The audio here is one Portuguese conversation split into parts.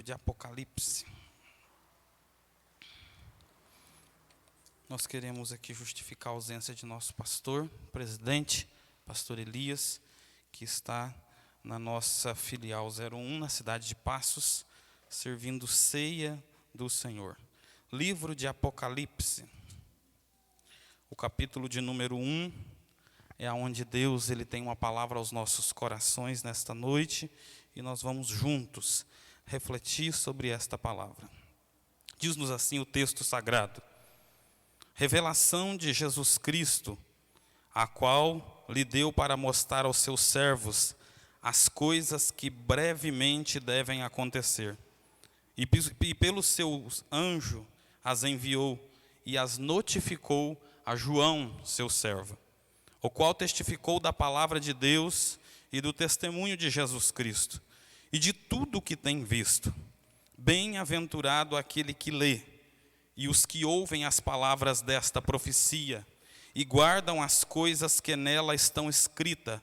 de Apocalipse. Nós queremos aqui justificar a ausência de nosso pastor, presidente, pastor Elias, que está na nossa filial 01, na cidade de Passos, servindo ceia do Senhor. Livro de Apocalipse, o capítulo de número 1, é onde Deus ele tem uma palavra aos nossos corações nesta noite, e nós vamos juntos refletir sobre esta palavra. Diz-nos assim o texto sagrado: revelação de Jesus Cristo, a qual lhe deu para mostrar aos seus servos as coisas que brevemente devem acontecer. E pelo seu anjo as enviou e as notificou a João, seu servo, o qual testificou da palavra de Deus e do testemunho de Jesus Cristo, e de tudo o que tem visto. Bem-aventurado aquele que lê, e os que ouvem as palavras desta profecia, e guardam as coisas que nela estão escritas,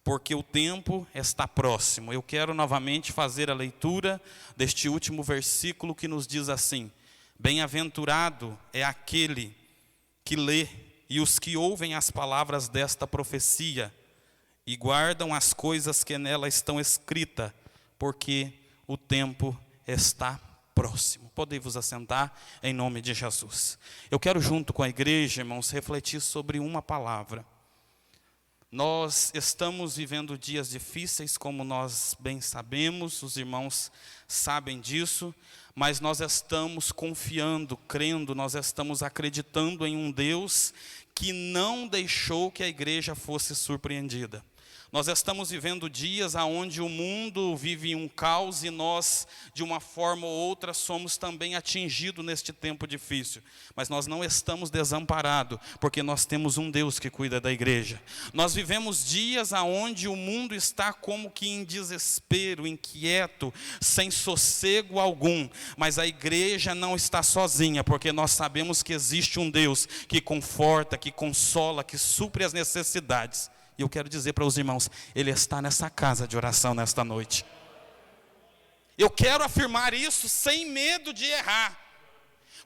porque o tempo está próximo. Eu quero novamente fazer a leitura deste último versículo que nos diz assim: bem-aventurado é aquele que lê, e os que ouvem as palavras desta profecia, e guardam as coisas que nela estão escritas, porque o tempo está próximo. Podem vos assentar em nome de Jesus. Eu quero junto com a igreja, irmãos, refletir sobre uma palavra. Nós estamos vivendo dias difíceis, como nós bem sabemos, os irmãos sabem disso, mas nós estamos confiando, crendo, nós estamos acreditando em um Deus que não deixou que a igreja fosse surpreendida. Nós estamos vivendo dias onde o mundo vive um caos e nós, de uma forma ou outra, somos também atingidos neste tempo difícil. Mas nós não estamos desamparados, porque nós temos um Deus que cuida da igreja. Nós vivemos dias onde o mundo está como que em desespero, inquieto, sem sossego algum. Mas a igreja não está sozinha, porque nós sabemos que existe um Deus que conforta, que consola, que supre as necessidades. E eu quero dizer para os irmãos, Ele está nessa casa de oração nesta noite. Eu quero afirmar isso sem medo de errar.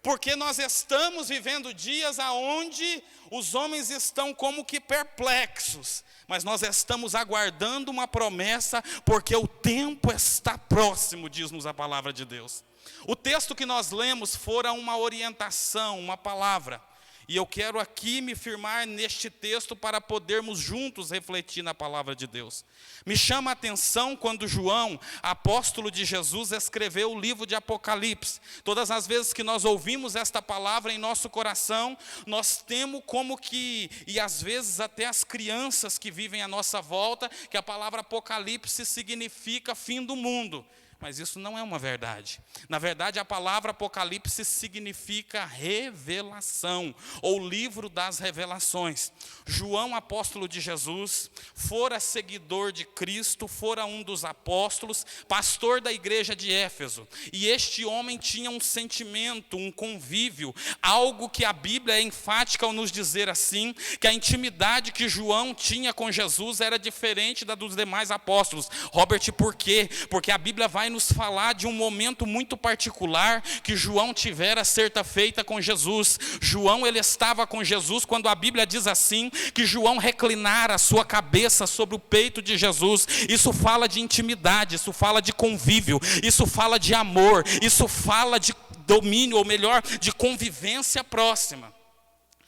Porque nós estamos vivendo dias onde os homens estão como que perplexos. Mas nós estamos aguardando uma promessa, porque o tempo está próximo, diz-nos a palavra de Deus. O texto que nós lemos fora uma orientação, uma palavra. E eu quero aqui me firmar neste texto para podermos juntos refletir na palavra de Deus. Me chama a atenção quando João, apóstolo de Jesus, escreveu o livro de Apocalipse. Todas as vezes que nós ouvimos esta palavra em nosso coração, nós temos como que, e às vezes até as crianças que vivem à nossa volta, que a palavra Apocalipse significa fim do mundo. Mas isso não é uma verdade. Na verdade, a palavra Apocalipse significa revelação, ou livro das revelações. João, apóstolo de Jesus, fora seguidor de Cristo, fora um dos apóstolos, pastor da igreja de Éfeso. E este homem tinha um sentimento, um convívio, algo que a Bíblia é enfática ao nos dizer assim, que a intimidade que João tinha com Jesus era diferente da dos demais apóstolos. Robert, por quê? Porque a Bíblia vai nos falar de um momento muito particular que João tivera certa feita com Jesus. João, ele estava com Jesus quando a Bíblia diz assim, que João reclinara a sua cabeça sobre o peito de Jesus. Isso fala de intimidade, isso fala de convívio, isso fala de amor, isso fala de domínio, ou melhor, de convivência próxima.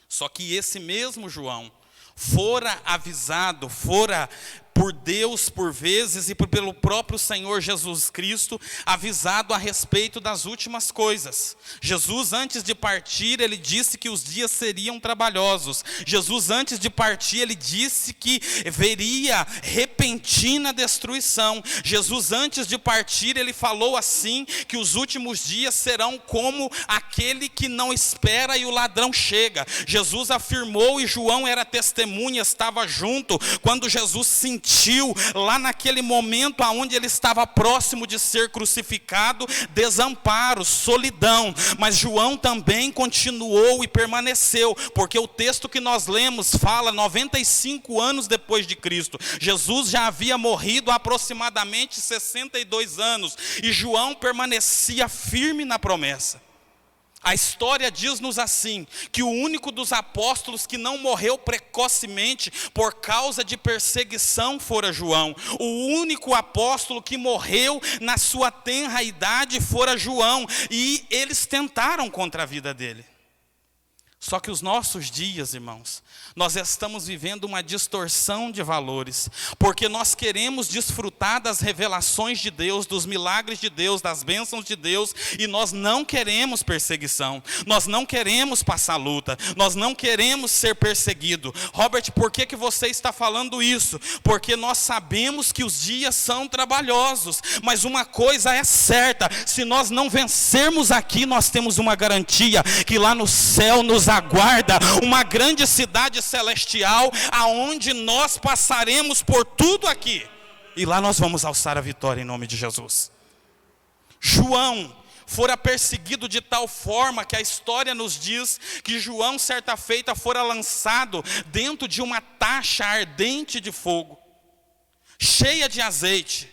Só que esse mesmo João fora avisado, fora por Deus por vezes e pelo próprio Senhor Jesus Cristo, avisado a respeito das últimas coisas. Jesus, antes de partir, ele disse que os dias seriam trabalhosos. Jesus, antes de partir, ele disse que veria repentina destruição. Jesus, antes de partir, ele falou assim, que os últimos dias serão como aquele que não espera e o ladrão chega. Jesus afirmou, e João era testemunha, estava junto, quando Jesus sentiu sentiu lá naquele momento aonde ele estava próximo de ser crucificado, desamparo, solidão. Mas João também continuou e permaneceu, porque o texto que nós lemos fala 95 anos depois de Cristo. Jesus já havia morrido há aproximadamente 62 anos, e João permanecia firme na promessa. A história diz-nos assim, que o único dos apóstolos que não morreu precocemente por causa de perseguição fora João. O único apóstolo que morreu na sua tenra idade fora João, e eles tentaram contra a vida dele. Só que os nossos dias, irmãos, nós estamos vivendo uma distorção de valores, porque nós queremos desfrutar das revelações de Deus, dos milagres de Deus, das bênçãos de Deus, e nós não queremos perseguição, nós não queremos passar luta, nós não queremos ser perseguido. Robert, por que você está falando isso? Porque nós sabemos que os dias são trabalhosos, mas uma coisa é certa: se nós não vencermos aqui, nós temos uma garantia, que lá no céu nos aguarda uma grande cidade celestial, aonde nós passaremos por tudo aqui, e lá nós vamos alçar a vitória em nome de Jesus. João fora perseguido de tal forma que a história nos diz que João, certa feita, fora lançado dentro de uma taça ardente de fogo, cheia de azeite.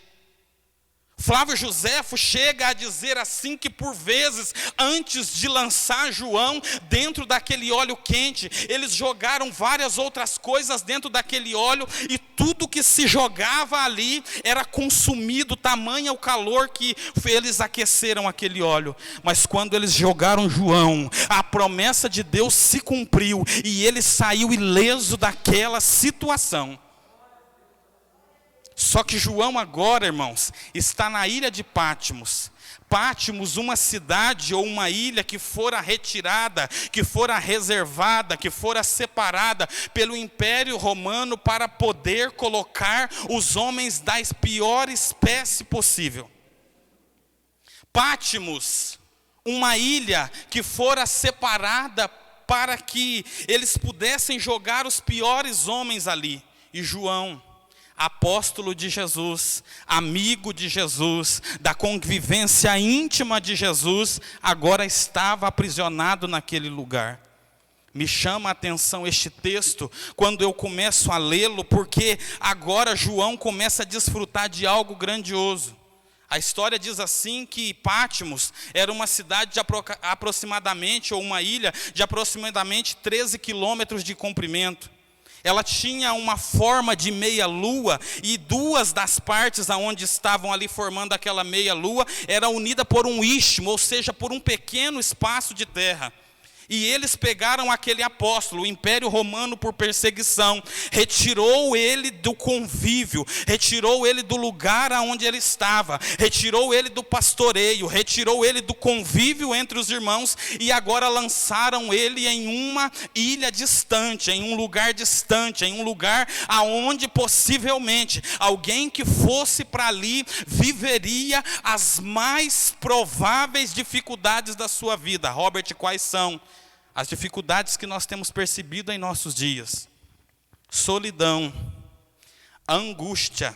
Flávio Joséfo chega a dizer assim, que por vezes, antes de lançar João dentro daquele óleo quente, eles jogaram várias outras coisas dentro daquele óleo, e tudo que se jogava ali era consumido, tamanho o calor que eles aqueceram aquele óleo. Mas quando eles jogaram João, a promessa de Deus se cumpriu, e ele saiu ileso daquela situação. Só que João agora, irmãos, está na ilha de Pátimos. Pátimos, uma cidade ou uma ilha que fora retirada, que fora reservada, que fora separada pelo Império Romano para poder colocar os homens da pior espécie possível. Pátimos, uma ilha que fora separada para que eles pudessem jogar os piores homens ali. E João, apóstolo de Jesus, amigo de Jesus, da convivência íntima de Jesus, agora estava aprisionado naquele lugar. Me chama a atenção este texto quando eu começo a lê-lo, porque agora João começa a desfrutar de algo grandioso. A história diz assim que Pátimos era uma cidade de aproximadamente, ou uma ilha de aproximadamente 13 quilômetros de comprimento. Ela tinha uma forma de meia-lua, e duas das partes aonde estavam ali formando aquela meia-lua era unida por um istmo, ou seja, por um pequeno espaço de terra. E eles pegaram aquele apóstolo, o Império Romano, por perseguição, retirou ele do convívio, retirou ele do lugar aonde ele estava, retirou ele do pastoreio, retirou ele do convívio entre os irmãos, e agora lançaram ele em uma ilha distante, em um lugar distante, em um lugar aonde possivelmente alguém que fosse para ali viveria as mais prováveis dificuldades da sua vida. Robert, quais são? As dificuldades que nós temos percebido em nossos dias: solidão, angústia,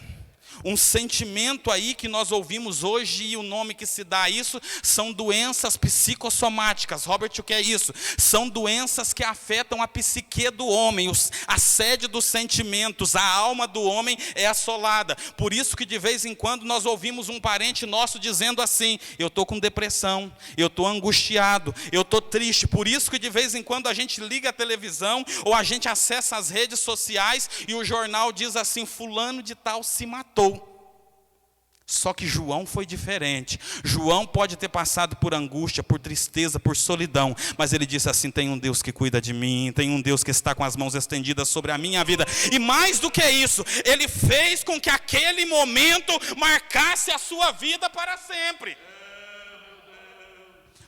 um sentimento aí que nós ouvimos hoje, e o nome que se dá a isso são doenças psicossomáticas. Robert, o que é isso? São doenças que afetam a psique do homem, a sede dos sentimentos, a alma do homem é assolada. Por isso que de vez em quando nós ouvimos um parente nosso dizendo assim: eu estou com depressão, eu estou angustiado, eu estou triste. Por isso que de vez em quando a gente liga a televisão, ou a gente acessa as redes sociais, e o jornal diz assim: fulano de tal se matou. Só que João foi diferente. João pode ter passado por angústia, por tristeza, por solidão, mas ele disse assim: tem um Deus que cuida de mim, tem um Deus que está com as mãos estendidas sobre a minha vida. E mais do que isso, ele fez com que aquele momento marcasse a sua vida para sempre.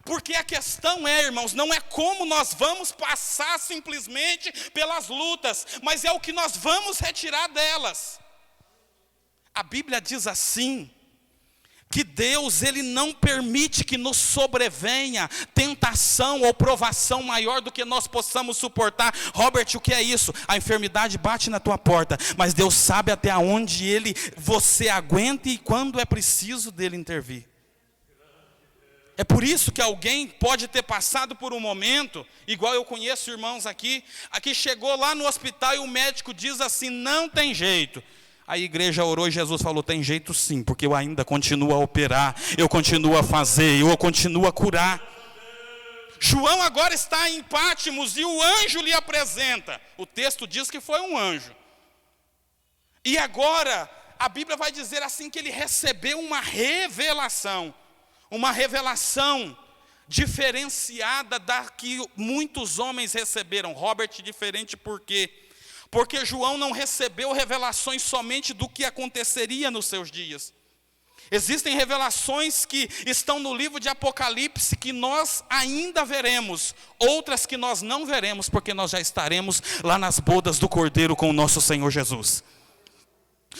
Porque a questão é, irmãos, não é como nós vamos passar simplesmente pelas lutas, mas é o que nós vamos retirar delas. A Bíblia diz assim, que Deus, Ele não permite que nos sobrevenha tentação ou provação maior do que nós possamos suportar. Robert, o que é isso? A enfermidade bate na tua porta, mas Deus sabe até onde você aguenta e quando é preciso dele intervir. É por isso que alguém pode ter passado por um momento, igual eu conheço irmãos aqui chegou lá no hospital e o médico diz assim, não tem jeito. A igreja orou e Jesus falou, tem jeito sim, porque eu ainda continuo a operar, eu continuo a fazer, eu continuo a curar. João agora está em Pátimos e o anjo lhe apresenta. O texto diz que foi um anjo. E agora, a Bíblia vai dizer assim que ele recebeu uma revelação diferenciada da que muitos homens receberam. Robert, diferente por quê? Porque João não recebeu revelações somente do que aconteceria nos seus dias. Existem revelações que estão no livro de Apocalipse que nós ainda veremos, outras que nós não veremos, porque nós já estaremos lá nas bodas do Cordeiro com o nosso Senhor Jesus.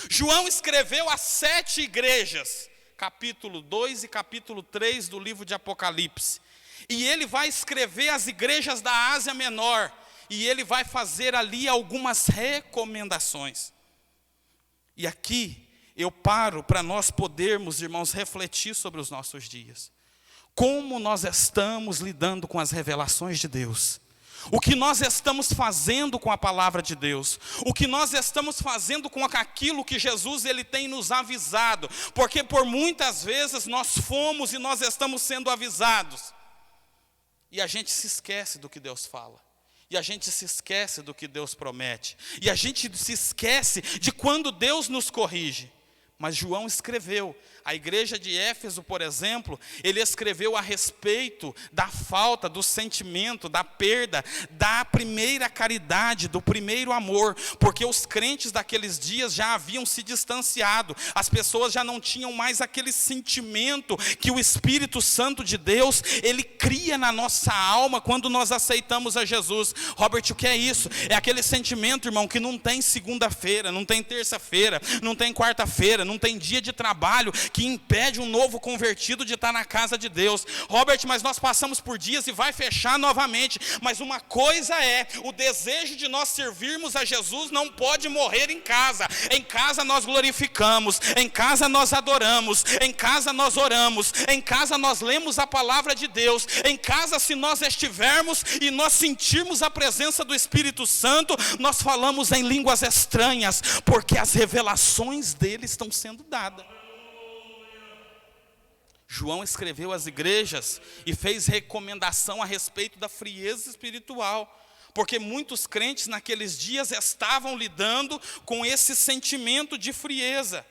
João escreveu as 7 igrejas, capítulo 2 e capítulo 3 do livro de Apocalipse. E ele vai escrever as igrejas da Ásia Menor. E ele vai fazer ali algumas recomendações. E aqui eu paro para nós podermos, irmãos, refletir sobre os nossos dias. Como nós estamos lidando com as revelações de Deus? O que nós estamos fazendo com a palavra de Deus? O que nós estamos fazendo com aquilo que Jesus ele tem nos avisado? Porque por muitas vezes nós fomos e nós estamos sendo avisados. E a gente se esquece do que Deus fala. E a gente se esquece do que Deus promete. E a gente se esquece de quando Deus nos corrige. Mas João escreveu. A igreja de Éfeso, por exemplo, ele escreveu a respeito da falta, do sentimento, da perda, da primeira caridade, do primeiro amor, porque os crentes daqueles dias já haviam se distanciado, as pessoas já não tinham mais aquele sentimento que o Espírito Santo de Deus, ele cria na nossa alma quando nós aceitamos a Jesus. Robert, o que é isso? É aquele sentimento, irmão, que não tem segunda-feira, não tem terça-feira, não tem quarta-feira, não tem dia de trabalho, que impede um novo convertido de estar na casa de Deus. Robert, mas nós passamos por dias e vai fechar novamente. Mas uma coisa é, o desejo de nós servirmos a Jesus não pode morrer em casa. Em casa nós glorificamos, em casa nós adoramos, em casa nós oramos, em casa nós lemos a palavra de Deus. Em casa, se nós estivermos e nós sentirmos a presença do Espírito Santo, nós falamos em línguas estranhas, porque as revelações dele estão sendo dadas. João escreveu às igrejas e fez recomendação a respeito da frieza espiritual, porque muitos crentes naqueles dias estavam lidando com esse sentimento de frieza.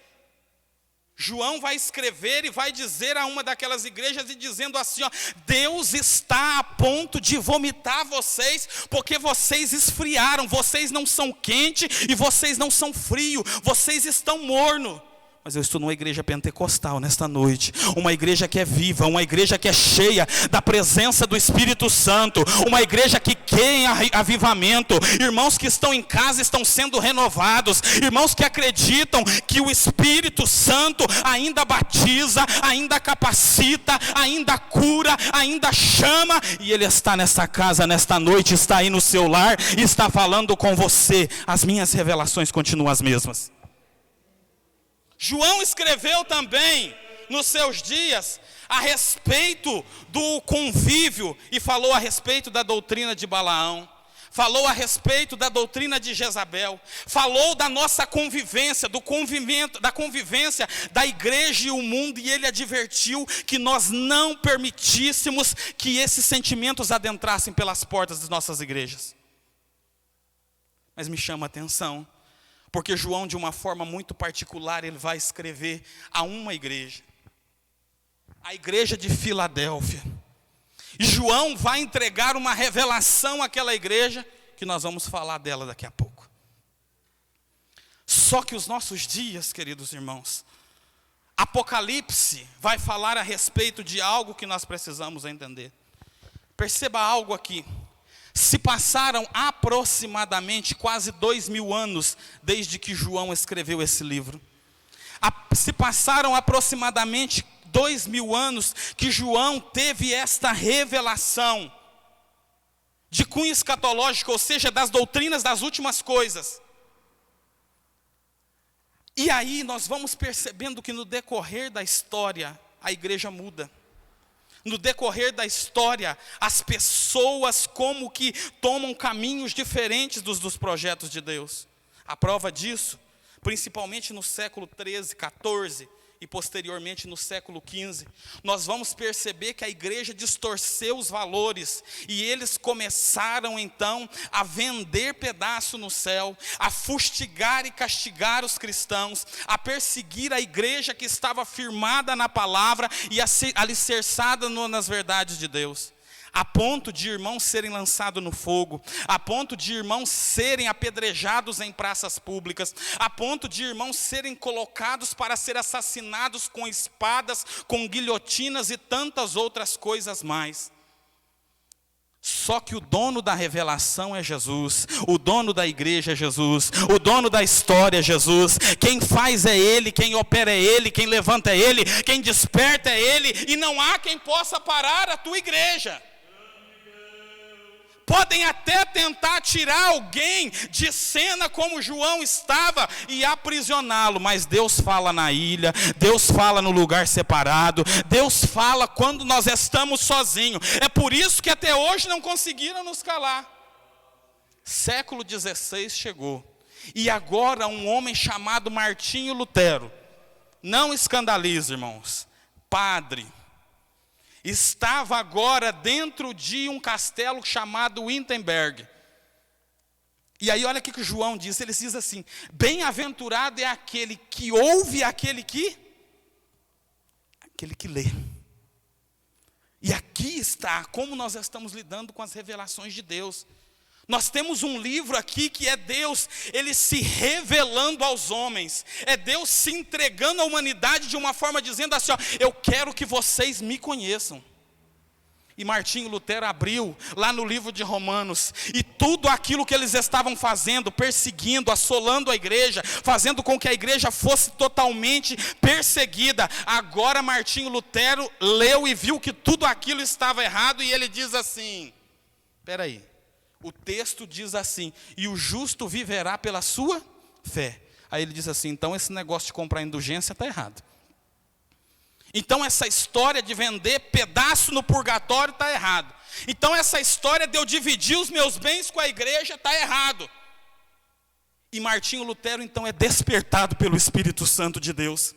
João vai escrever e vai dizer a uma daquelas igrejas e dizendo assim, ó, Deus está a ponto de vomitar vocês, porque vocês esfriaram, vocês não são quente e vocês não são frio, vocês estão morno. Mas eu estou numa igreja pentecostal nesta noite, uma igreja que é viva, uma igreja que é cheia da presença do Espírito Santo, uma igreja que quer avivamento, irmãos que estão em casa estão sendo renovados, irmãos que acreditam que o Espírito Santo ainda batiza, ainda capacita, ainda cura, ainda chama, e Ele está nesta casa, nesta noite, está aí no seu lar, e está falando com você. As minhas revelações continuam as mesmas. João escreveu também, nos seus dias, a respeito do convívio, e falou a respeito da doutrina de Balaão, falou a respeito da doutrina de Jezabel, falou da nossa convivência, da convivência da igreja e o mundo, e ele advertiu que nós não permitíssemos que esses sentimentos adentrassem pelas portas das nossas igrejas. Mas me chama a atenção, porque João, de uma forma muito particular, ele vai escrever a uma igreja, a igreja de Filadélfia. E João vai entregar uma revelação àquela igreja, que nós vamos falar dela daqui a pouco. Só que os nossos dias, queridos irmãos, Apocalipse vai falar a respeito de algo que nós precisamos entender. Perceba algo aqui. Se passaram aproximadamente quase 2000 anos desde que João escreveu esse livro. Se passaram aproximadamente 2000 anos que João teve esta revelação de cunho escatológico, ou seja, das doutrinas das últimas coisas. E aí nós vamos percebendo que no decorrer da história, a igreja muda. No decorrer da história, as pessoas como que tomam caminhos diferentes dos projetos de Deus. A prova disso, principalmente no século 13, 14 e posteriormente no século 15, nós vamos perceber que a igreja distorceu os valores e eles começaram então a vender pedaço no céu, a fustigar e castigar os cristãos, a perseguir a igreja que estava firmada na palavra e alicerçada nas verdades de Deus. A ponto de irmãos serem lançados no fogo, a ponto de irmãos serem apedrejados em praças públicas, a ponto de irmãos serem colocados para ser assassinados com espadas, com guilhotinas e tantas outras coisas mais. Só que o dono da revelação é Jesus, o dono da igreja é Jesus, o dono da história é Jesus, quem faz é Ele, quem opera é Ele, quem levanta é Ele, quem desperta é Ele, e não há quem possa parar a tua igreja. Podem até tentar tirar alguém de cena como João estava e aprisioná-lo, mas Deus fala na ilha, Deus fala no lugar separado, Deus fala quando nós estamos sozinhos. É por isso que até hoje não conseguiram nos calar. Século XVI chegou, e agora um homem chamado Martinho Lutero, não escandalize, irmãos, padre, estava agora dentro de um castelo chamado Wittenberg. E aí olha o que João diz, ele diz assim: bem-aventurado é aquele que ouve, aquele que lê. E aqui está como nós estamos lidando com as revelações de Deus. Nós temos um livro aqui que é Deus, Ele se revelando aos homens. É Deus se entregando à humanidade de uma forma dizendo assim, ó, eu quero que vocês me conheçam. E Martinho Lutero abriu lá no livro de Romanos, e tudo aquilo que eles estavam fazendo, perseguindo, assolando a igreja, fazendo com que a igreja fosse totalmente perseguida. Agora Martinho Lutero leu e viu que tudo aquilo estava errado, e ele diz assim, espera aí. O texto diz assim, e o justo viverá pela sua fé. Aí ele diz assim, então esse negócio de comprar indulgência está errado. Então essa história de vender pedaço no purgatório está errado. Então essa história de eu dividir os meus bens com a igreja está errado. E Martinho Lutero então é despertado pelo Espírito Santo de Deus.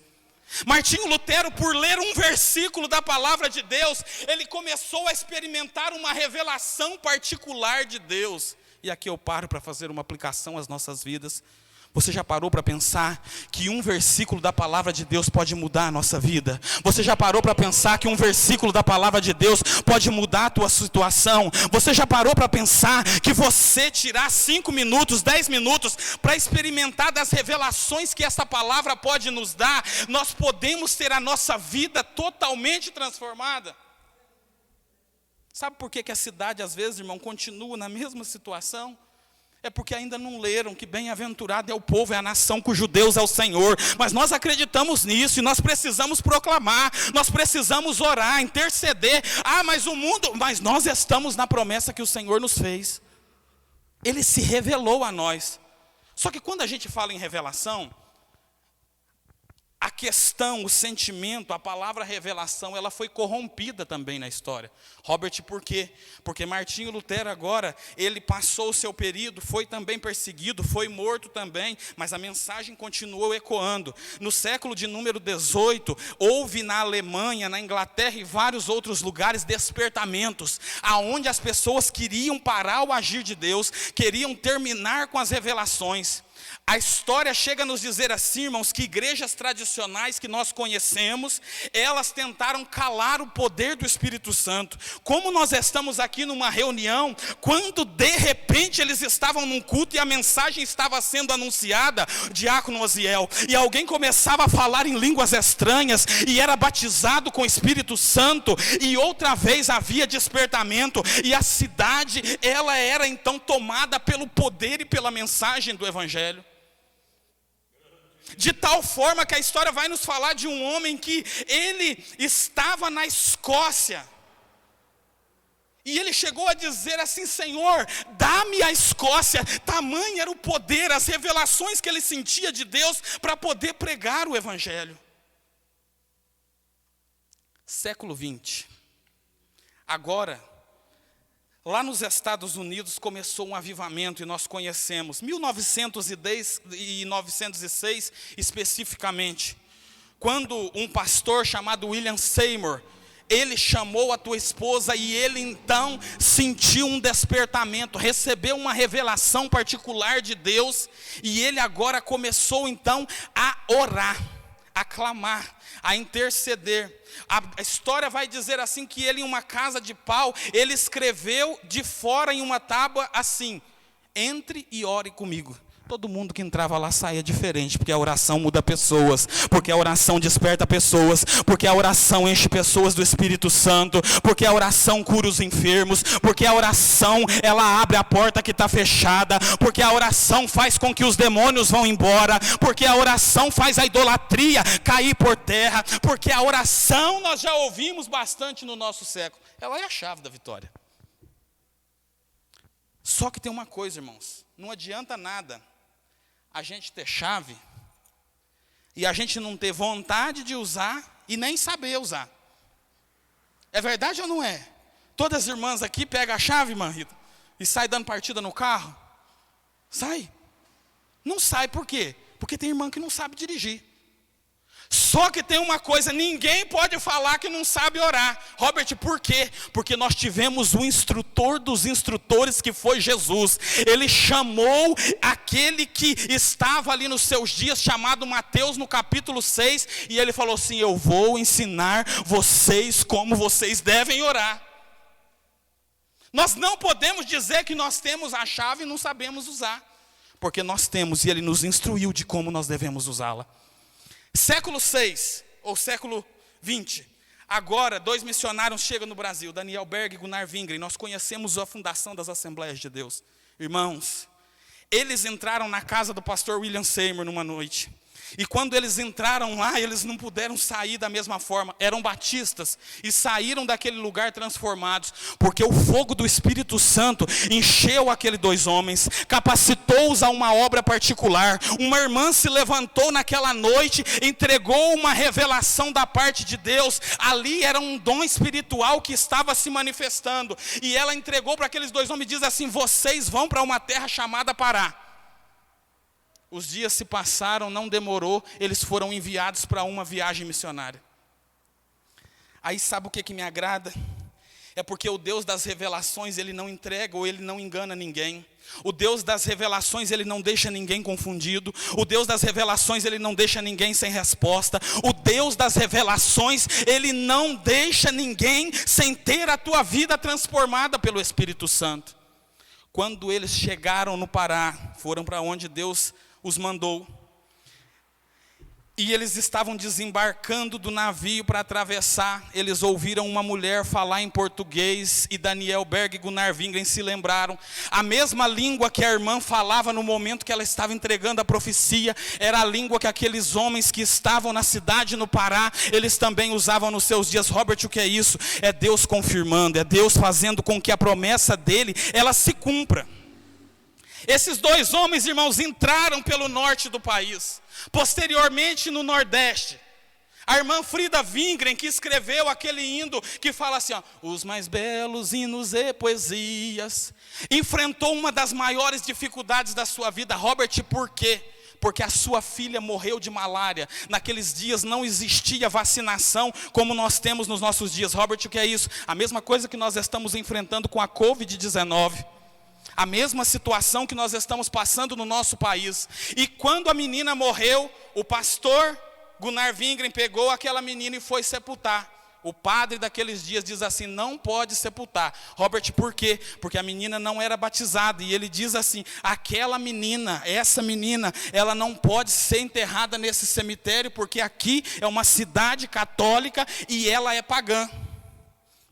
Martinho Lutero, por ler um versículo da palavra de Deus, ele começou a experimentar uma revelação particular de Deus. E aqui eu paro para fazer uma aplicação às nossas vidas. Você já parou para pensar que um versículo da palavra de Deus pode mudar a nossa vida? Você já parou para pensar que um versículo da palavra de Deus pode mudar a tua situação? Você já parou para pensar que você tirar 5 minutos, 10 minutos para experimentar das revelações que essa palavra pode nos dar, nós podemos ter a nossa vida totalmente transformada? Sabe por que a cidade às vezes, irmão, continua na mesma situação? É porque ainda não leram que bem-aventurado é o povo, é a nação cujo Deus é o Senhor. Mas nós acreditamos nisso e nós precisamos proclamar, nós precisamos orar, interceder. Mas nós estamos na promessa que o Senhor nos fez. Ele se revelou a nós. Só que quando a gente fala em revelação, a questão, o sentimento, a palavra revelação, ela foi corrompida também na história. Robert, por quê? Porque Martinho Lutero agora, ele passou o seu período, foi também perseguido, foi morto também, mas a mensagem continuou ecoando. No século de número 18, houve na Alemanha, na Inglaterra e vários outros lugares despertamentos, aonde as pessoas queriam parar o agir de Deus, queriam terminar com as revelações. A história chega a nos dizer assim, irmãos, que igrejas tradicionais que nós conhecemos, elas tentaram calar o poder do Espírito Santo. Como nós estamos aqui numa reunião, quando de repente eles estavam num culto e a mensagem estava sendo anunciada, diácono Osiel, e alguém começava a falar em línguas estranhas, e era batizado com o Espírito Santo, e outra vez havia despertamento, e a cidade, ela era então tomada pelo poder e pela mensagem do Evangelho. De tal forma que a história vai nos falar de um homem que ele estava na Escócia. E ele chegou a dizer assim: Senhor, dá-me a Escócia. Tamanho era o poder, as revelações que ele sentia de Deus para poder pregar o Evangelho. Século 20. Agora, lá nos Estados Unidos começou um avivamento e nós conhecemos. 1910 e 1906 especificamente. Quando um pastor chamado William Seymour, ele chamou a tua esposa e ele então sentiu um despertamento, recebeu uma revelação particular de Deus. E ele agora começou então a orar, a clamar, a interceder. A história vai dizer assim que ele, em uma casa de pau, ele escreveu de fora em uma tábua assim: entre e ore comigo. Todo mundo que entrava lá saía diferente, porque a oração muda pessoas, porque a oração desperta pessoas, porque a oração enche pessoas do Espírito Santo, porque a oração cura os enfermos, porque a oração, ela abre a porta que está fechada, porque a oração faz com que os demônios vão embora, porque a oração faz a idolatria cair por terra, porque a oração, nós já ouvimos bastante no nosso século, ela é a chave da vitória. Só que tem uma coisa, irmãos, não adianta nada a gente ter chave e a gente não ter vontade de usar e nem saber usar. É verdade ou não é? Todas as irmãs aqui pegam a chave, irmã Rita, e sai dando partida no carro? Sai? Não sai, por quê? Porque tem irmã que não sabe dirigir. Só que tem uma coisa, ninguém pode falar que não sabe orar. Robert, por quê? Porque nós tivemos o instrutor dos instrutores, que foi Jesus. Ele chamou aquele que estava ali nos seus dias, chamado Mateus, no capítulo 6, e ele falou assim: eu vou ensinar vocês como vocês devem orar. Nós não podemos dizer que nós temos a chave e não sabemos usar, porque nós temos, e ele nos instruiu de como nós devemos usá-la. Século 6, ou século 20, agora 2 missionários chegam no Brasil, Daniel Berg e Gunnar Wingren. Nós conhecemos a fundação das Assembleias de Deus. Irmãos, eles entraram na casa do pastor William Seymour numa noite. E quando eles entraram lá, eles não puderam sair da mesma forma. Eram batistas e saíram daquele lugar transformados, porque o fogo do Espírito Santo encheu aqueles 2 homens, capacitou-os a uma obra particular. Uma irmã se levantou naquela noite, entregou uma revelação da parte de Deus. Ali era um dom espiritual que estava se manifestando, e ela entregou para aqueles 2 homens e diz assim: vocês vão para uma terra chamada Pará. Os dias se passaram, não demorou, eles foram enviados para uma viagem missionária. Aí sabe o que me agrada? É porque o Deus das revelações, ele não entrega ou ele não engana ninguém. O Deus das revelações, ele não deixa ninguém confundido. O Deus das revelações, ele não deixa ninguém sem resposta. O Deus das revelações, ele não deixa ninguém sem ter a tua vida transformada pelo Espírito Santo. Quando eles chegaram no Pará, foram para onde Deus os mandou, e eles estavam desembarcando do navio para atravessar. Eles ouviram uma mulher falar em português, e Daniel Berg e Gunnar Wingren se lembraram. A mesma língua que a irmã falava no momento que ela estava entregando a profecia, era a língua que aqueles homens que estavam na cidade no Pará, eles também usavam nos seus dias. Robert, o que é isso? É Deus confirmando, é Deus fazendo com que a promessa dele, ela se cumpra. Esses 2 homens, irmãos, entraram pelo norte do país. Posteriormente no nordeste, a irmã Frida Wingren, que escreveu aquele hino que fala assim, ó, os mais belos hinos e poesias, enfrentou uma das maiores dificuldades da sua vida. Robert, por quê? Porque a sua filha morreu de malária. Naqueles dias não existia vacinação como nós temos nos nossos dias. Robert, o que é isso? A mesma coisa que nós estamos enfrentando com a Covid-19. A mesma situação que nós estamos passando no nosso país. E quando a menina morreu, o pastor Gunnar Wingren pegou aquela menina e foi sepultar. O padre daqueles dias diz assim: não pode sepultar. Robert, por quê? Porque a menina não era batizada. E ele diz assim: aquela menina, essa menina, ela não pode ser enterrada nesse cemitério, porque aqui é uma cidade católica e ela é pagã.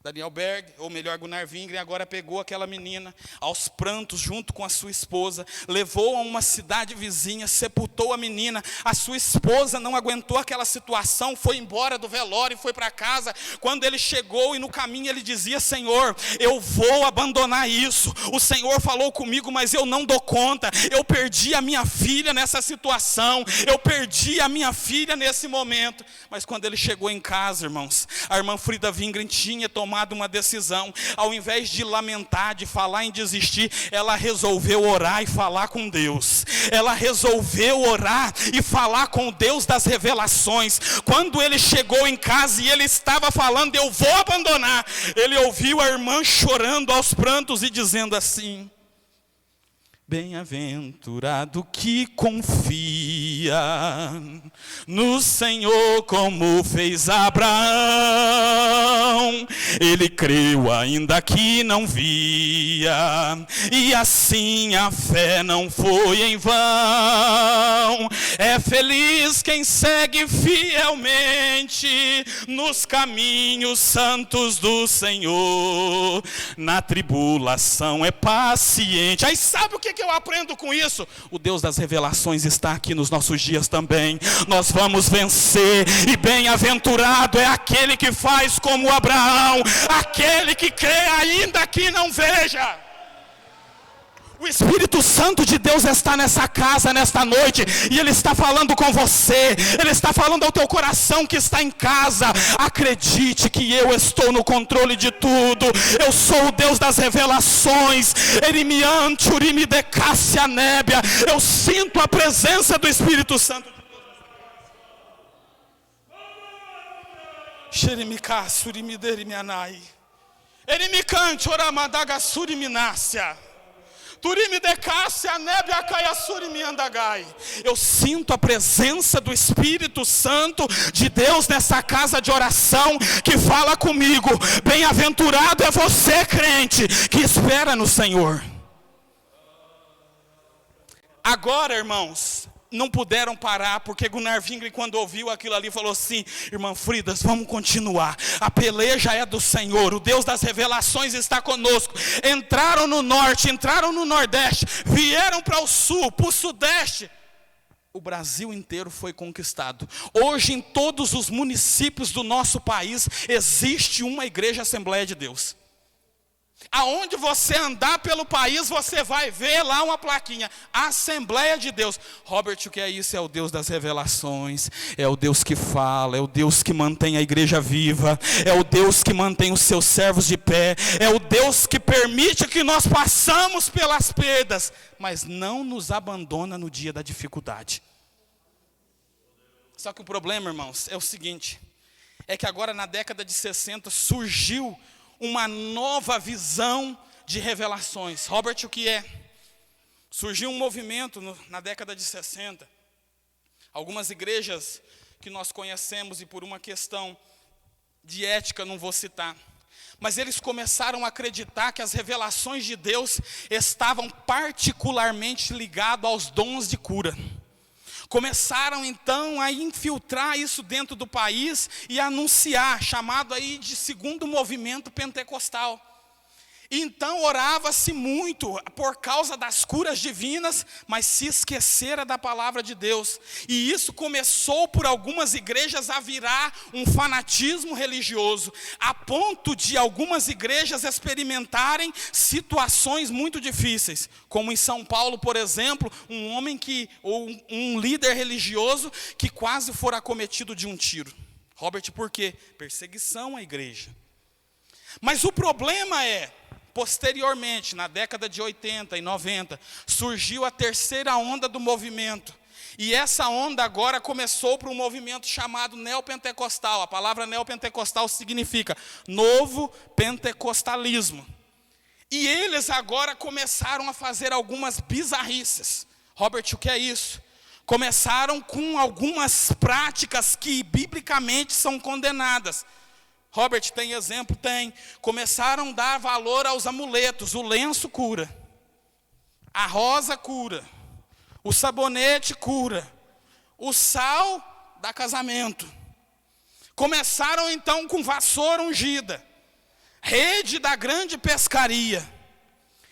Daniel Berg, ou melhor, Gunnar Wingren, agora pegou aquela menina aos prantos junto com a sua esposa, levou a uma cidade vizinha, sepultou a menina. A sua esposa não aguentou aquela situação, foi embora do velório e foi para casa. Quando ele chegou e no caminho ele dizia: Senhor, eu vou abandonar isso. O Senhor falou comigo, mas eu não dou conta. Eu perdi a minha filha nessa situação, eu perdi a minha filha nesse momento. Mas quando ele chegou em casa, irmãos, a irmã Frida Wingren tinha tomado uma decisão. Ao invés de lamentar, de falar em desistir, ela resolveu orar e falar com Deus. Ela resolveu orar e falar com o Deus das revelações. Quando ele chegou em casa e ele estava falando: eu vou abandonar, ele ouviu a irmã chorando aos prantos e dizendo assim: bem-aventurado que confia no Senhor, como fez Abraão. Ele creu ainda que não via, e assim a fé não foi em vão. É feliz quem segue fielmente nos caminhos santos do Senhor. Na tribulação é paciente. Aí sabe o que eu aprendo com isso? O Deus das revelações está aqui nos nossos dias também. Nós vamos vencer, e bem-aventurado é aquele que faz como Abraão, aquele que crê ainda que não veja. O Espírito Santo de Deus está nessa casa, nesta noite, e Ele está falando com você, Ele está falando ao teu coração que está em casa. Acredite que eu estou no controle de tudo, eu sou o Deus das revelações. Eu sinto a presença do Espírito Santo de Deus. Eu sinto a presença do Espírito Santo de Deus nessa casa de oração, que fala comigo: bem-aventurado é você, crente, que espera no Senhor. Agora, irmãos, não puderam parar, porque Gunnar Wingren, quando ouviu aquilo ali, falou assim: irmã Frida, vamos continuar, a peleja é do Senhor, o Deus das revelações está conosco. Entraram no norte, entraram no nordeste, vieram para o sul, para o sudeste. O Brasil inteiro foi conquistado. Hoje, em todos os municípios do nosso país, existe uma igreja Assembleia de Deus. Aonde você andar pelo país, você vai ver lá uma plaquinha: Assembleia de Deus. Robert, o que é isso? É o Deus das revelações, é o Deus que fala, é o Deus que mantém a igreja viva, é o Deus que mantém os seus servos de pé, é o Deus que permite que nós passamos pelas perdas, mas não nos abandona no dia da dificuldade. Só que o problema, irmãos, é o seguinte: é que agora na década de 60 surgiu uma nova visão de revelações. Robert, o que é? Surgiu um movimento na década de 60. Algumas igrejas que nós conhecemos, e por uma questão de ética não vou citar, mas eles começaram a acreditar que as revelações de Deus estavam particularmente ligadas aos dons de cura. Começaram então a infiltrar isso dentro do país e a anunciar, chamado aí de segundo movimento pentecostal. Então orava-se muito por causa das curas divinas, mas se esquecera da palavra de Deus. E isso começou por algumas igrejas a virar um fanatismo religioso, a ponto de algumas igrejas experimentarem situações muito difíceis. Como em São Paulo, por exemplo, um líder religioso que quase fora acometido de um tiro. Robert, por quê? Perseguição à igreja. Mas o problema é, posteriormente, na década de 80 e 90, surgiu a terceira onda do movimento. E essa onda agora começou para um movimento chamado neopentecostal. A palavra neopentecostal significa novo pentecostalismo. E eles agora começaram a fazer algumas bizarrices. Robert, o que é isso? Começaram com algumas práticas que biblicamente são condenadas. Robert, tem exemplo? Tem. Começaram a dar valor aos amuletos. O lenço cura, a rosa cura, o sabonete cura, o sal dá casamento. Começaram então com vassoura ungida. rede da grande pescaria.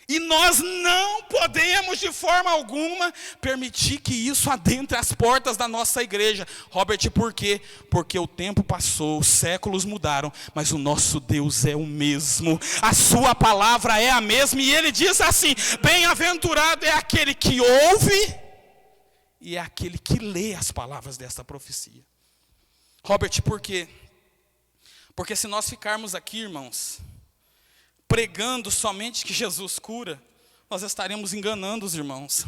E nós não podemos de forma alguma permitir que isso adentre as portas da nossa igreja. Robert, por quê? Porque o tempo passou, os séculos mudaram, mas o nosso Deus é o mesmo. A sua palavra é a mesma e ele diz assim: bem-aventurado é aquele que ouve e é aquele que lê as palavras desta profecia. Robert, por quê? Porque se nós ficarmos aqui, irmãos, pregando somente que Jesus cura, nós estaremos enganando os irmãos.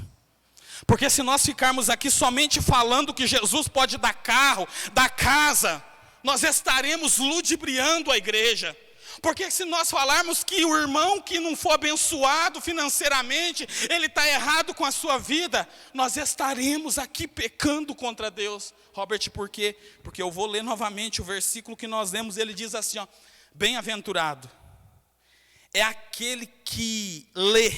Porque se nós ficarmos aqui somente falando que Jesus pode dar carro, dar casa, nós estaremos ludibriando a igreja. Porque se nós falarmos que o irmão que não for abençoado financeiramente, ele está errado com a sua vida, nós estaremos aqui pecando contra Deus. Robert, por quê? Porque eu vou ler novamente o versículo que nós lemos, ele diz assim, ó: bem-aventurado é aquele que lê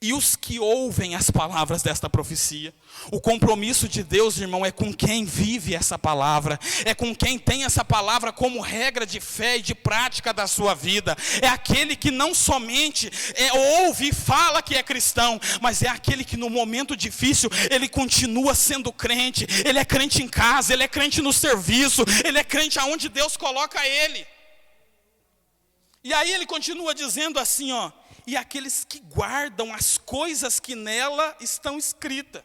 e os que ouvem as palavras desta profecia. O compromisso de Deus, irmão, é com quem vive essa palavra, é com quem tem essa palavra como regra de fé e de prática da sua vida. É aquele que não somente ouve e fala que é cristão, mas é aquele que no momento difícil, ele continua sendo crente. Ele é crente em casa, ele é crente no serviço, ele é crente aonde Deus coloca ele. E aí ele continua dizendo assim, ó: e aqueles que guardam as coisas que nela estão escritas.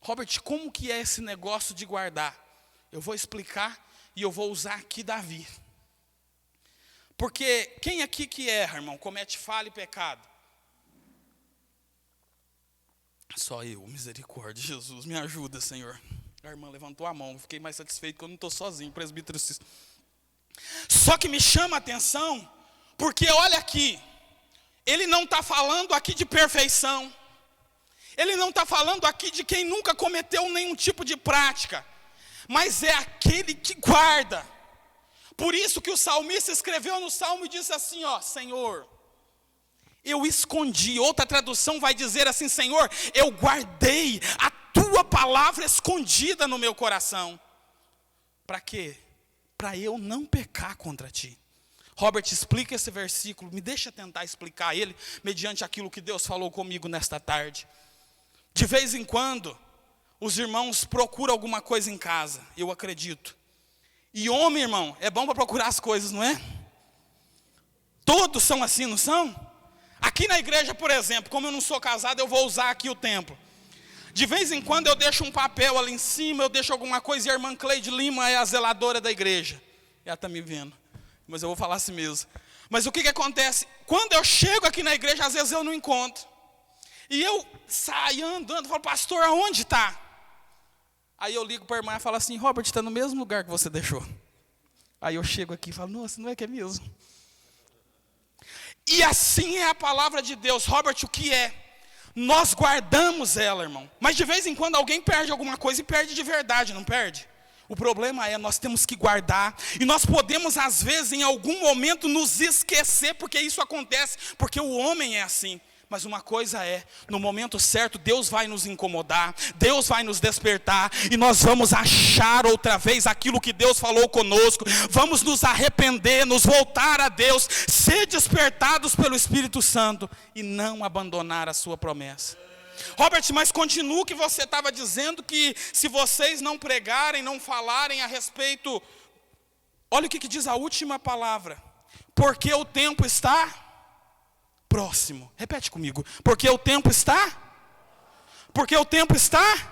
Robert, como que é esse negócio de guardar? Eu vou explicar e eu vou usar aqui Davi. Porque quem aqui que erra, irmão, comete falha e pecado? Só eu, misericórdia, Jesus, me ajuda, Senhor. A irmã levantou a mão, fiquei mais satisfeito que eu não estou sozinho, presbítero. Só que me chama a atenção, porque olha aqui, ele não está falando aqui de perfeição, ele não está falando aqui de quem nunca cometeu nenhum tipo de prática, mas é aquele que guarda. Por isso que o salmista escreveu no salmo e disse assim, ó: Senhor, eu escondi. Outra tradução vai dizer assim: Senhor, eu guardei a tua palavra escondida no meu coração. Para quê? Para eu não pecar contra ti. Robert, explica esse versículo, me deixa tentar explicar ele, mediante aquilo que Deus falou comigo nesta tarde. De vez em quando, os irmãos procuram alguma coisa em casa, eu acredito. E homem, irmão, é bom para procurar as coisas, não é? Todos são assim, não são? Aqui na igreja, por exemplo, como eu não sou casado, eu vou usar aqui o templo. De vez em quando eu deixo um papel ali em cima, eu deixo alguma coisa, e a irmã Cleide Lima é a zeladora da igreja. Ela está me vendo, mas eu vou falar assim mesmo. Mas o que acontece? Quando eu chego aqui na igreja, às vezes eu não encontro. E eu saio andando, falo: pastor, aonde está? Aí eu ligo para a irmã e falo assim: Robert, está no mesmo lugar que você deixou. Aí eu chego aqui e falo: nossa, não é que é mesmo? E assim é a palavra de Deus. Robert, o que é? Nós guardamos ela, irmão. Mas de vez em quando alguém perde alguma coisa e perde de verdade, não perde? O problema é, nós temos que guardar. E nós podemos, às vezes, em algum momento, nos esquecer, porque isso acontece, porque o homem é assim. Mas uma coisa é, no momento certo, Deus vai nos incomodar, Deus vai nos despertar, e nós vamos achar outra vez aquilo que Deus falou conosco, vamos nos arrepender, nos voltar a Deus, ser despertados pelo Espírito Santo, e não abandonar a sua promessa. Robert, mas continua o que você estava dizendo, que se vocês não pregarem, não falarem a respeito, olha o que diz a última palavra: porque o tempo está próximo. Repete comigo: porque o tempo está? Porque o tempo está?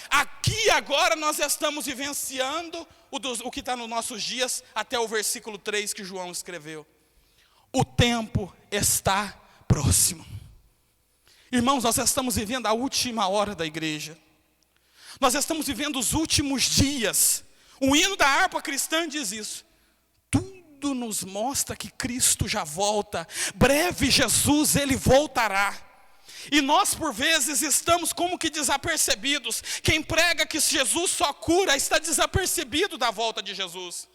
Aqui agora nós estamos vivenciando o que está nos nossos dias, até o versículo 3 que João escreveu. O tempo está próximo. Irmãos, nós estamos vivendo a última hora da igreja. Nós estamos vivendo os últimos dias. O hino da harpa cristã diz isso. Tudo nos mostra que Cristo já volta. Breve Jesus, Ele voltará. E nós por vezes estamos como que desapercebidos. Quem prega que Jesus só cura está desapercebido da volta de Jesus.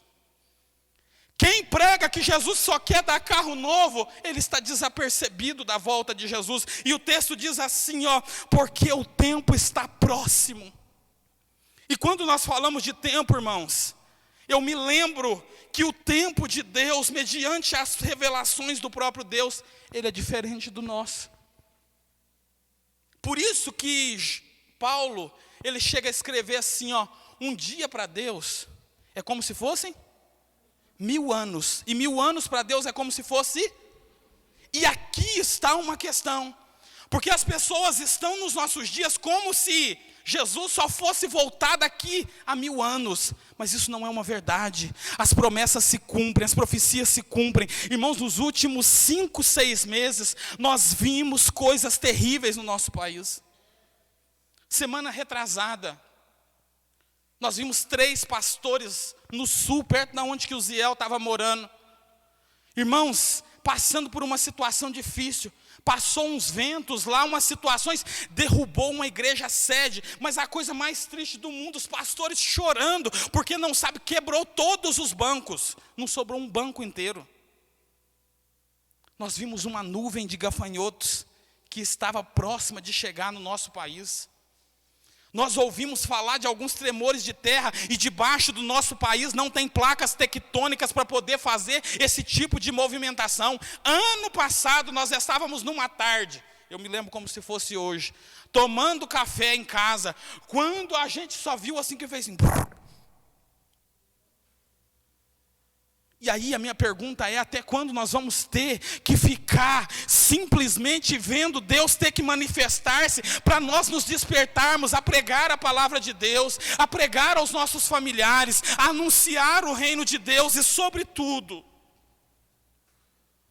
Quem prega que Jesus só quer dar carro novo, ele está desapercebido da volta de Jesus. E o texto diz assim, ó: porque o tempo está próximo. E quando nós falamos de tempo, irmãos, Eu me lembro que o tempo de Deus, mediante as revelações do próprio Deus, ele é diferente do nosso. Por isso que Paulo, ele chega a escrever assim, um dia para Deus é como se fossem 1000 anos. E 1000 anos para Deus é como se fosse... E aqui está uma questão. Porque as pessoas estão nos nossos dias como se Jesus só fosse voltar daqui a 1000 anos. Mas isso não é uma verdade. As promessas se cumprem, as profecias se cumprem. Irmãos, nos últimos 5, 6 meses, nós vimos coisas terríveis no nosso país. Semana retrasada, nós vimos 3 pastores no sul, perto de onde que o Ziel estava morando. Irmãos, passando por uma situação difícil. Passou uns ventos lá, umas situações, derrubou uma igreja sede. Mas a coisa mais triste do mundo, os pastores chorando, porque não sabe, quebrou todos os bancos. Não sobrou um banco inteiro. Nós vimos uma nuvem de gafanhotos que estava próxima de chegar no nosso país. Nós ouvimos falar de alguns tremores de terra e debaixo do nosso país não tem placas tectônicas para poder fazer esse tipo de movimentação. Ano passado nós estávamos numa tarde, eu me lembro como se fosse hoje, tomando café em casa, quando a gente só viu assim que fez assim. E aí a minha pergunta é, até quando nós vamos ter que ficar simplesmente vendo Deus ter que manifestar-se para nós nos despertarmos a pregar a palavra de Deus, a pregar aos nossos familiares, a anunciar o reino de Deus e sobretudo,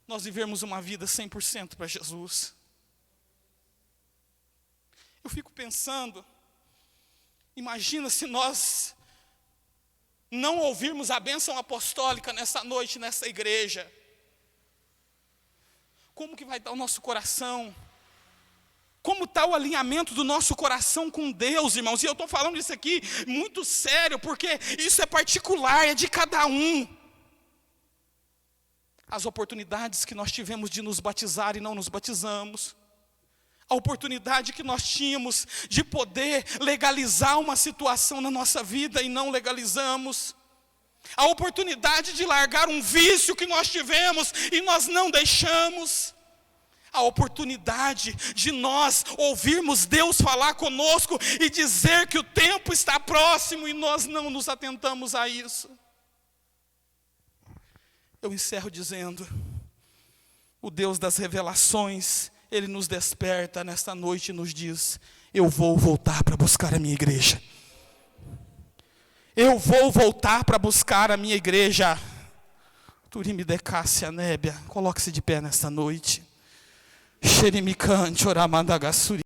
nós vivermos uma vida 100% para Jesus. Eu fico pensando, imagina se nós não ouvirmos a bênção apostólica nessa noite, nessa igreja. Como que vai estar o nosso coração? Como está o alinhamento do nosso coração com Deus, irmãos? E eu estou falando isso aqui muito sério, porque isso é particular, é de cada um. As oportunidades que nós tivemos de nos batizar e não nos batizamos. A oportunidade que nós tínhamos de poder legalizar uma situação na nossa vida e não legalizamos. A oportunidade de largar um vício que nós tivemos e nós não deixamos. A oportunidade de nós ouvirmos Deus falar conosco e dizer que o tempo está próximo e nós não nos atentamos a isso. Eu encerro dizendo, o Deus das revelações, Ele nos desperta nesta noite e nos diz, eu vou voltar para buscar a minha igreja. Eu vou voltar para buscar a minha igreja. Turime decácia nébia, coloque-se de pé nesta noite. Xerimicante, oramandagassuri.